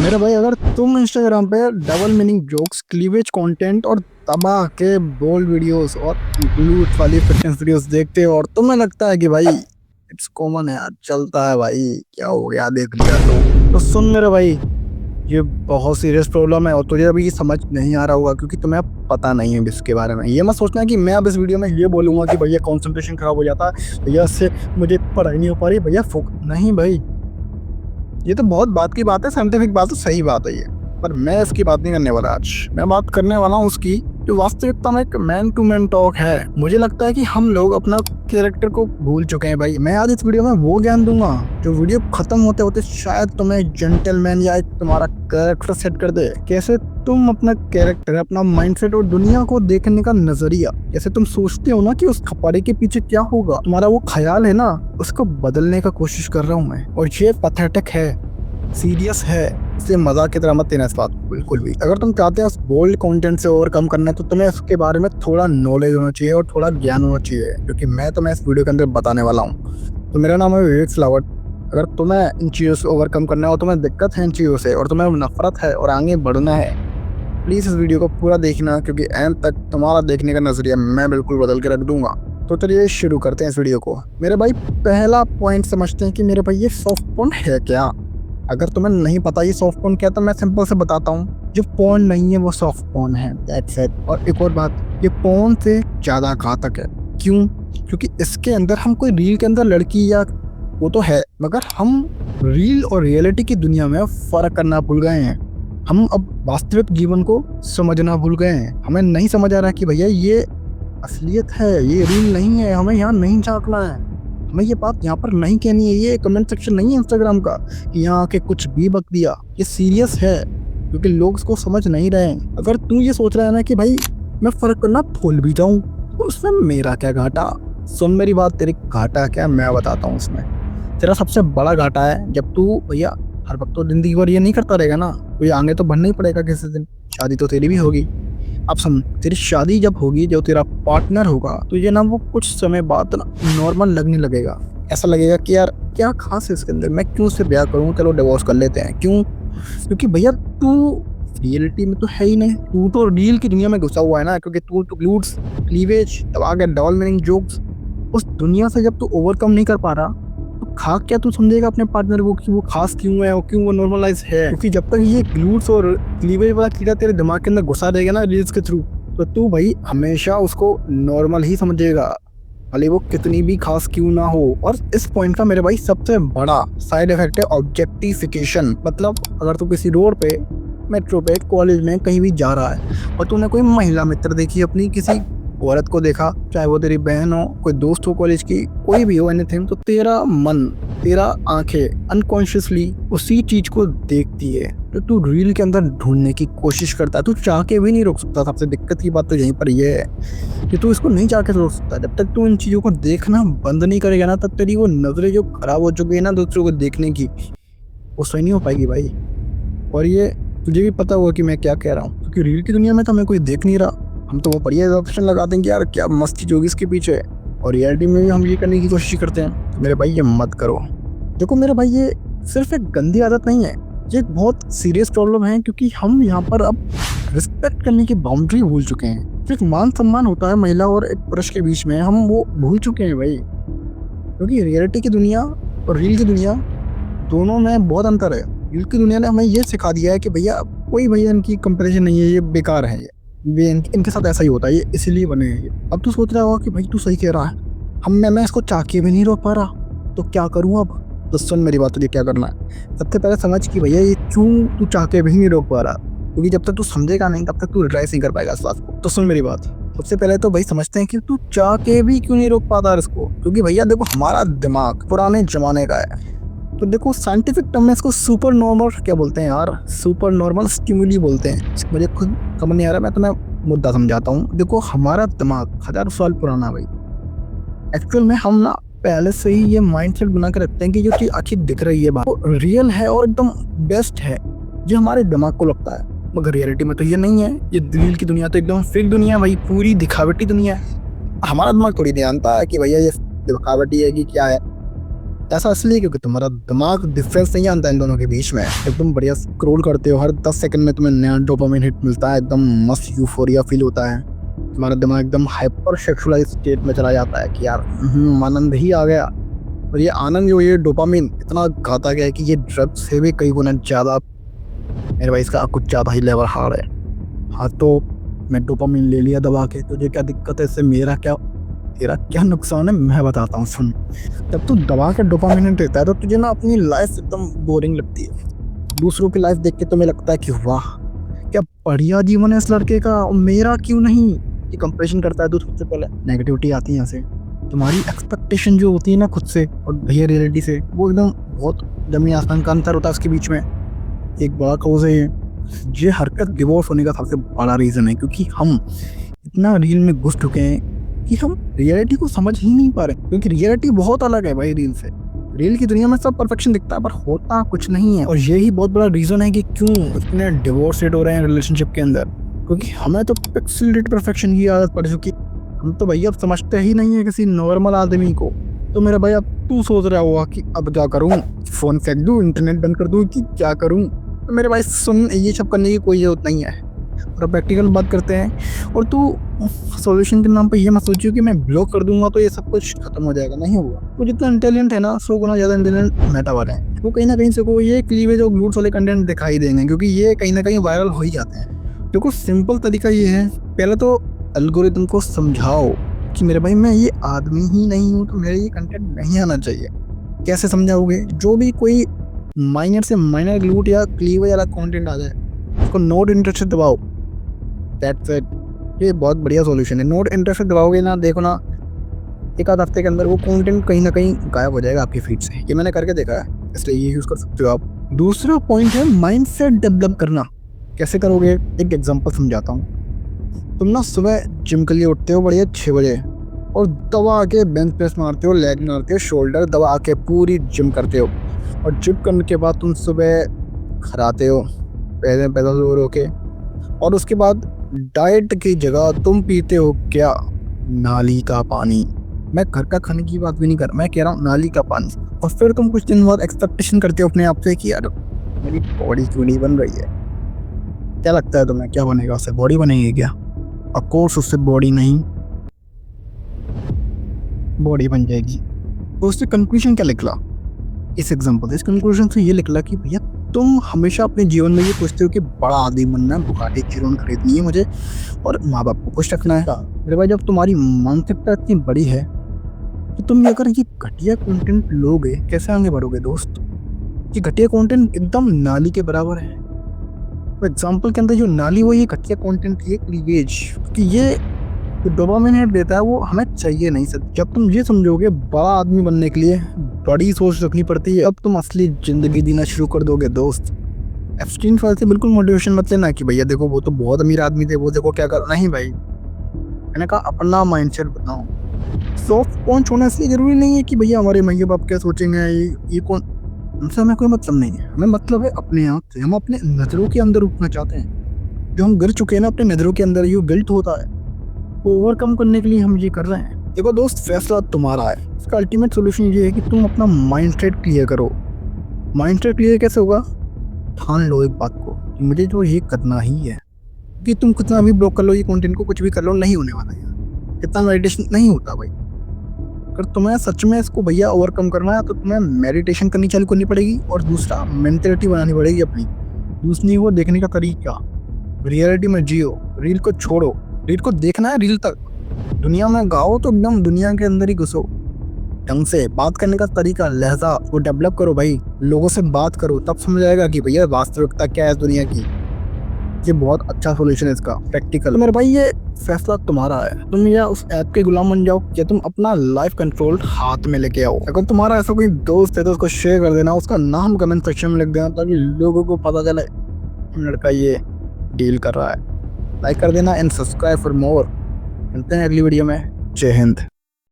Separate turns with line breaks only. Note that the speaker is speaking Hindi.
मेरा भाई, अगर तुम इंस्टाग्राम पे double meaning jokes, cleavage content और तबाह के बोल्ड वीडियोस और लूट वाली फिटनेस वीडियोस देखते हो और तुम्हें लगता है कि भाई इट्स कॉमन है यार, चलता है भाई, क्या हो गया देख लिया तो सुन मेरे भाई, ये बहुत सीरियस प्रॉब्लम है और तुझे अभी समझ नहीं आ रहा होगा क्योंकि तुम्हें अब पता नहीं है इसके बारे में। ये मत सोचना कि मैं अब इस वीडियो में ये बोलूंगा कि भैया कंसंट्रेशन खराब हो जाता है, भैया इससे मुझे पढ़ाई नहीं हो पा रही, भैया फोक नहीं भाई। ये तो बहुत बात की बात है, साइंटिफिक बात है, सही बात है ये। पर मैं इसकी बात नहीं करने वाला आज। मैं बात करने वाला हूँ उसकी जो वास्तविकता में एक मैन टू मैन टॉक है। मुझे लगता है कि हम लोग अपना कैरेक्टर को भूल चुके हैं भाई। मैं आज इस वीडियो में वो ज्ञान दूंगा जो वीडियो खत्म होते होते शायद तुम्हें जेंटलमैन या तुम्हारा कैरेक्टर सेट कर दे। कैसे तुम अपना कैरेक्टर, अपना माइंडसेट और दुनिया को देखने का नजरिया, जैसे तुम सोचते हो ना कि उस खपारे के पीछे क्या होगा, तुम्हारा वो ख्याल है ना, उसको बदलने का कोशिश कर रहा हूँ मैं। और ये पैथेटिक है, सीरियस है, इसे मजाक की तरह मत लेना इस बात को बिल्कुल भी। अगर तुम चाहते हो बोल्ड कंटेंट से ओवरकम करना है तो तुम्हें इसके बारे में थोड़ा नॉलेज होना चाहिए और थोड़ा ज्ञान होना चाहिए, क्योंकि मैं तुम्हें इस वीडियो के अंदर बताने वाला हूँ। तो मेरा नाम है विवेक सिलावट। अगर तुम्हें इन चीज़ों से ओवरकम करना है और तुम्हें दिक्कत है इन चीज़ों से और तुम्हें नफरत है और आगे बढ़ना है, प्लीज़ इस वीडियो को पूरा देखना, क्योंकि एंड तक तुम्हारा देखने का नजरिया मैं बिल्कुल बदल के रख दूंगा। तो चलिए शुरू करते हैं इस वीडियो को। मेरे भाई, पहला पॉइंट समझते हैं कि मेरे भाई ये सॉफ्ट पोर्न है क्या। अगर तुम्हें नहीं पता ये सॉफ्ट पोर्न क्या, तो मैं सिंपल से बताता हूँ, जो पोर्न नहीं है वो सॉफ्ट पोर्न है, दैट्स इट। और एक और बात, ये पोर्न से ज़्यादा घातक है। क्यों? क्योंकि इसके अंदर हम कोई रील के अंदर लड़की या वो तो है, मगर हम रील और रियलिटी की दुनिया में फ़र्क करना भूल गए हैं। हम अब वास्तविक जीवन को समझना भूल गए हैं। हमें नहीं समझ आ रहा कि भैया ये असलियत है, ये रील नहीं है, हमें यहाँ नहीं झांकना है, हमें ये बात यहाँ पर नहीं कहनी है। ये कमेंट सेक्शन नहीं है इंस्टाग्राम का कि यहाँ आके कुछ भी बक दिया। ये सीरियस है क्योंकि लोग इसको समझ नहीं रहे हैं। अगर तू ये सोच रहा है ना कि भाई मैं फ़र्क करना भूल भी जाऊँ तो उसमें मेरा क्या घाटा, सुन मेरी बात, तेरी घाटा क्या मैं बताता हूँ। उसमें तेरा सबसे बड़ा घाटा है जब तू भैया हर वक्त तो जिंदगी भर ये नहीं करता रहेगा ना, तो ये आगे तो बढ़ना ही पड़ेगा किसी दिन। शादी तो तेरी भी होगी। अब सुन, तेरी शादी जब होगी, जो तेरा पार्टनर होगा, तो ये ना वो कुछ समय बाद ना नॉर्मल लगने लगेगा। ऐसा लगेगा कि यार क्या खास है इसके अंदर, मैं क्यों से ब्याह करूँ, चलो डिवोर्स कर लेते हैं। क्यों? क्योंकि भैया तू रियलिटी में तो है ही नहीं, तू तो रील की दुनिया में घुसा हुआ है ना। क्योंकि तू तो ग्लूट्स, क्लीवेज, तब आगे डबल मीनिंग जोक्स, उस दुनिया से जब तू ओवरकम नहीं कर पा रहा तो खा क्या तू समझेगा अपने पार्टनर को कि वो खास क्यों है और क्यों वो नॉर्मलाइज है। क्योंकि जब तक ये ग्लूट्स और क्लीवेज वाला कीड़ा तेरे दिमाग के अंदर घुसा रहेगा ना रील्स के थ्रू, तो तू भाई हमेशा उसको नॉर्मल ही समझेगा, भले वो कितनी भी खास क्यों ना हो। और इस पॉइंट का मेरे भाई सबसे बड़ा साइड इफेक्ट है ऑब्जेक्टिफिकेशन। मतलब अगर तू किसी रोड पे, मेट्रो पे, कॉलेज में कहीं भी जा रहा है और तूने कोई महिला मित्र देखी, अपनी किसी औरत को देखा, चाहे वो तेरी बहन हो, कोई दोस्त हो कॉलेज की, कोई भी हो, एनीथिंग, तो तेरा मन, तेरा आंखें अनकॉन्शियसली उसी चीज को देखती है तो तू रील के अंदर ढूंढने की कोशिश करता है। तू चाह के भी नहीं रोक सकता। सबसे दिक्कत की बात तो यहीं पर यह है कि तू इसको नहीं चाह के रोक सकता। जब तक तू इन चीज़ों को देखना बंद नहीं करेगा ना, तब तेरी वो नजरें जो खराब हो चुकी है ना दूसरों को देखने की, वो सही नहीं हो पाएगी भाई। और ये तुझे भी पता होगा कि मैं क्या कह रहा हूँ, क्योंकि रील की दुनिया में तो हमें कोई देख नहीं रहा। हम तो वो बढ़िया ऑप्शन लगा देंगे यार, क्या मस्ती जोगी इसके पीछे, और रियलिटी में भी हम ये करने की कोशिश करते हैं। तो मेरे भाई ये मत करो। देखो मेरे भाई, ये सिर्फ एक गंदी आदत नहीं है, ये एक बहुत सीरियस प्रॉब्लम है। क्योंकि हम यहाँ पर अब रिस्पेक्ट करने की बाउंड्री भूल चुके हैं। सिर्फ मान सम्मान होता है महिला और एक पुरुष के बीच में, हम वो भूल चुके हैं भाई। क्योंकि रियलिटी की दुनिया और रील की दुनिया दोनों में बहुत अंतर है। रील की दुनिया ने हमें ये सिखा दिया है कि भैया कोई भैया इनकी कंपेरिजन नहीं है, ये बेकार है, ये इनके साथ ऐसा ही होता है, ये इसीलिए बने हैं ये। अब तू सोच रहा होगा कि भाई तू सही कह रहा है, मैं इसको चाह के भी नहीं रोक पा रहा, तो क्या करूँ अब। तो सुन मेरी बात, तुझे क्या करना है, सबसे पहले समझ कि भैया ये क्यों तू चाह के भी नहीं रोक पा रहा। क्योंकि जब तक तू समझेगा नहीं तब तक तू रियलाइज नहीं कर पाएगा इस बात को। तो सुन मेरी बात, सबसे पहले तो भाई समझते हैं कि तू चाह के भी क्यों नहीं रोक पाता इसको। क्योंकि भैया देखो, हमारा दिमाग पुराने जमाने का है। तो देखो साइंटिफिक टर्म में इसको सुपर नॉर्मल क्या बोलते हैं यार, सुपर नॉर्मल स्टिमुली बोलते हैं। मुझे खुद समझ नहीं आ रहा, मैं तुम्हें मुद्दा समझाता हूँ। देखो हमारा दिमाग 1000 साल पुराना भाई। एक्चुअल में हम ना पहले से ही ये माइंडसेट बना कर रखते हैं कि जो चीज़ अच्छी दिख रही है वो रियल है और एकदम बेस्ट है, जो हमारे दिमाग को लगता है। मगर रियलिटी में तो ये नहीं है। ये रील की दुनिया तो एकदम फेक दुनिया है भाई, पूरी दिखावटी दुनिया है। हमारा दिमाग थोड़ी जानता है कि भैया ये दिखावटी है कि क्या है। ऐसा इसलिए क्योंकि तुम्हारा दिमाग डिफरेंस नहीं जानता इन दोनों के बीच में। जब तुम बढ़िया स्क्रॉल करते हो, हर 10 सेकंड में तुम्हें नया डोपामिन हिट मिलता है, एकदम मस्त यूफोरिया फील होता है, तुम्हारा दिमाग एकदम हाइपर सेक्सुअलाइज स्टेट में चला जाता है कि यार आनंद ही आ गया। और ये आनंद जो ये डोपामिन इतना घातक है कि ये ड्रग से भी कई गुना ज़्यादा, मेरे भाई इसका कुछ ज़्यादा ही लेवल हार्ड है। हाँ तो मैं डोपामिन ले लिया दबा के, तुझे क्या दिक्कत है इससे, मेरा क्या तेरा क्या नुकसान है मैं बताता हूँ सुन। जब तू दबा के डोपामिन लेता है तो तुझे ना अपनी लाइफ एकदम बोरिंग लगती है। दूसरों की लाइफ देख के तुम्हें लगता है कि वाह क्या बढ़िया जीवन है इस लड़के का, और मेरा क्यों नहीं। ये कंपैरिजन करता है तो सबसे पहले नेगेटिविटी आती है यहाँ से। तुम्हारी एक्सपेक्टेशन जो होती है ना खुद से और भैया रियलिटी से, वो एकदम बहुत जमीन आसमान का अंतर होता है उसके बीच में। एक बड़ा कॉज है ये हरकत डिवोर्स होने का सबसे बड़ा रीज़न है, क्योंकि हम इतना रील में घुस चुके हैं कि हम रियलिटी को समझ ही नहीं पा रहे। क्योंकि रियलिटी बहुत अलग है भाई रील से। रील की दुनिया में सब परफेक्शन दिखता है पर होता कुछ नहीं है। और यही बहुत बड़ा रीज़न है कि क्यों इतने डिवोर्स रेट हो रहे हैं रिलेशनशिप के अंदर, क्योंकि हमें तो पिक्सेलेटेड परफेक्शन की आदत पड़ चुकी। हम तो भैया अब समझते ही नहीं है किसी नॉर्मल आदमी को। तो मेरा भाई अब तू सोच रहा होगा कि अब क्या करूँ, फ़ोन फेंक दूँ, इंटरनेट बंद कर दूँ कि क्या करूँ। तो मेरे भाई सुन, ये सब करने की कोई ज़रूरत नहीं है। और प्रैक्टिकल बात करते हैं। और तू सॉल्यूशन के नाम पे ये मत सोचियो कि मैं ब्लॉक कर दूंगा तो ये सब कुछ खत्म हो जाएगा, नहीं होगा। वो जितना इंटेलिजेंट है ना 100 गुना ज़्यादा इंटेलिजेंट मेटावर है। वो कहीं ना कहीं से को ये क्लीवेज और ग्लूट्स वाले कंटेंट दिखाई देंगे, क्योंकि ये कहीं ना कहीं वायरल हो ही जाते हैं। देखो सिंपल तरीका ये है, पहले तो एल्गोरिथम को समझाओ कि मेरे भाई मैं ये आदमी ही नहीं हूँ तो मेरे ये कंटेंट नहीं आना चाहिए। कैसे समझाओगे? जो भी कोई माइनर से माइनर ग्लूट या क्लीवेज वाला कंटेंट आ जाए उसको नोट इंटरेस्ट दबाओ। That's it. ये बहुत बढ़िया सॉल्यूशन है। नोट इंटरेस्ट दबाओगे ना, देखो ना एक आध हफ्ते के अंदर वो कंटेंट कहीं ना कहीं गायब हो जाएगा आपकी फीड से। ये मैंने करके देखा है, इसलिए ये यूज़ कर सकते हो आप। दूसरा पॉइंट है माइंडसेट डेवलप करना। कैसे करोगे? एक एग्जांपल समझाता हूँ। तुम ना सुबह जिम के लिए उठते हो बढ़िया 6 बजे और दबा के बेंच प्रेस मारते हो, लेग मारते हो, शोल्डर दबा के पूरी जिम करते हो। और जिम करने के बाद तुम सुबह खराते हो पैदल पैदल रो रो के, और उसके बाद डाइट की जगह तुम पीते हो क्या? नाली का पानी। मैं घर का खाने की बात भी नहीं कर रहा, मैं कह रहा हूँ नाली का पानी। और फिर तुम कुछ दिन बाद एक्सपेक्टेशन करते हो अपने आप से कि यार मेरी बॉडी क्यों नहीं बन रही है। क्या लगता है तुम्हें क्या बनेगा उससे? बॉडी बनेगी क्या? ऑफ कोर्स उससे बॉडी नहीं, बॉडी बन जाएगी। तो उससे कंक्लूजन क्या निकला इस एग्जाम्पल से? इस कंक्लूजन से ये निकला कि भैया तुम हमेशा अपने जीवन में ये सोचते हो कि बड़ा आदमी बनना है, बुगाटी चिरोन खरीदनी है मुझे और माँ बाप को खुश रखना है। मेरे भाई जब तुम्हारी मानसिकता इतनी बड़ी है तो तुम अगर ये घटिया कंटेंट लोगे कैसे आगे बढ़ोगे दोस्त? ये घटिया कंटेंट एकदम नाली के बराबर है। तो एग्जाम्पल के अंदर जो नाली वो ये घटिया कंटेंट, ये क्लीवेज, कि ये डोपामिन हिट देता है वो हमें चाहिए नहीं सर। जब तुम ये समझोगे बड़ा आदमी बनने के लिए बड़ी सोच रखनी पड़ती है, अब तुम असली जिंदगी जीना शुरू कर दोगे दोस्त। एप्स्टीन फाइल से बिल्कुल मोटिवेशन मत लेना कि भैया देखो वो तो बहुत अमीर आदमी थे, वो देखो क्या कर। नहीं भाई, मैंने कहा अपना माइंडसेट बनाओ। सॉफ्ट पहुंच होना इसलिए जरूरी नहीं है कि भैया हमारे माँ बाप क्या सोचेंगे, ये कौन, उनसे हमें कोई मतलब नहीं है। हमें मतलब है अपने आप से। हम अपने नज़रों के अंदर उठना चाहते हैं। जो हम गिर चुके हैं ना अपने नज़रों के अंदर, ये गिल्ट होता है, ओवरकम करने के लिए हम ये कर रहे हैं। देखो दोस्त फैसला तुम्हारा है। इसका अल्टीमेट सोल्यूशन ये है कि तुम अपना माइंडसेट क्लियर करो। माइंडसेट क्लियर कैसे होगा? ठान लो एक बात को कि मुझे जो ये करना ही है। कि तुम कितना भी ब्लॉक कर लो ये कंटेंट को, कुछ भी कर लो, नहीं होने वाला है। कितना मेडिटेशन नहीं होता भाई। अगर तुम्हें सच में इसको भैया ओवरकम करना है तो तुम्हें मेडिटेशन करनी चालू करनी पड़ेगी। और दूसरा मेंटेलिटी बनानी पड़ेगी अपनी। दूसरी वो देखने का तरीका, रियलिटी में जियो, रील को छोड़ो। रील को देखना है रील तक, दुनिया में गाओ तो एकदम दुनिया के अंदर ही घुसो। ढंग से बात करने का तरीका, लहजा वो डेवलप करो भाई। लोगों से बात करो, तब समझ आएगा कि भैया वास्तविकता क्या है दुनिया की। ये बहुत अच्छा सॉल्यूशन है इसका, प्रैक्टिकल। तो मेरे भाई ये फैसला तुम्हारा है। तुम या उस ऐप के गुलाम बन जाओ या तुम अपना लाइफ कंट्रोल हाथ में लेके आओ। अगर तुम्हारा ऐसा कोई दोस्त है तो उसको शेयर कर देना, उसका नाम कमेंट सेक्शन में लिख देना ताकि लोगों को पता चले लड़का ये डील कर रहा है। लाइक कर देना एंड सब्सक्राइब फॉर मोर। मिलते हैं अगली वीडियो में। जय हिंद।